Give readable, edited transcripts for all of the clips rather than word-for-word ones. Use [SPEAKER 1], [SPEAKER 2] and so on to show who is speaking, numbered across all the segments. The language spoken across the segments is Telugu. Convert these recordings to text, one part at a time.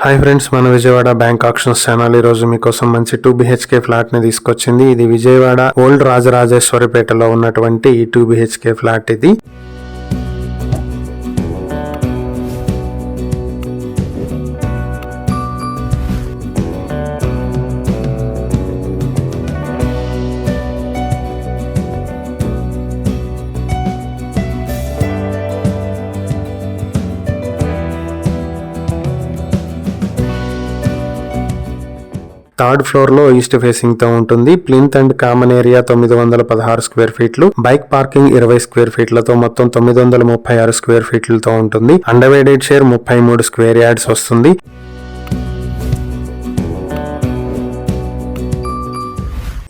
[SPEAKER 1] హాయ్ ఫ్రెండ్స్, మన విజయవాడ బ్యాంక్ ఆక్షన్స్ ఛానల్ ఈ రోజు మీకోసం మంచి 2 BHK ఫ్లాట్ ని తీసుకొచ్చింది. ఇది విజయవాడ ఓల్డ్ రాజరాజేశ్వరిపేటలో ఉన్నటువంటి 2 BHK ఫ్లాట్ ఇది. థర్డ్ ఫ్లోర్ లో ఈస్ట్ ఫేసింగ్ తో ఉంటుంది. Plinth and common area 916 square ఫీట్లు, బైక్ పార్కింగ్ 20 స్క్వేర్ ఫీట్లతో మొత్తం 936 స్క్వేర్ ఫీట్లతో ఉంటుంది. అండర్వేడెడ్ షేర్ 33 స్క్వేర్ యార్డ్స్ వస్తుంది.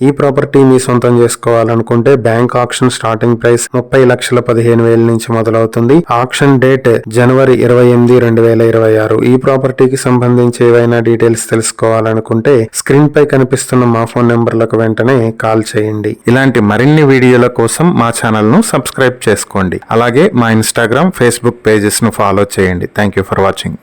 [SPEAKER 1] ఈ ప్రాపర్టీ మీ సొంతం చేసుకోవాలనుకుంటే బ్యాంక్ ఆక్షన్ స్టార్టింగ్ ప్రైస్ 30,15,000 నుంచి మొదలవుతుంది. ఆక్షన్ డేట్ జనవరి 28, 2026. ఈ ప్రాపర్టీకి సంబంధించి ఏవైనా డీటెయిల్స్ తెలుసుకోవాలనుకుంటే స్క్రీన్ పై కనిపిస్తున్న మా ఫోన్ నెంబర్లకు వెంటనే కాల్ చేయండి. ఇలాంటి మరిన్ని వీడియోల కోసం మా ఛానల్ ను సబ్స్క్రైబ్ చేసుకోండి. అలాగే మా ఇన్స్టాగ్రామ్, ఫేస్బుక్ పేజెస్ ను ఫాలో చేయండి. Thank you for watching.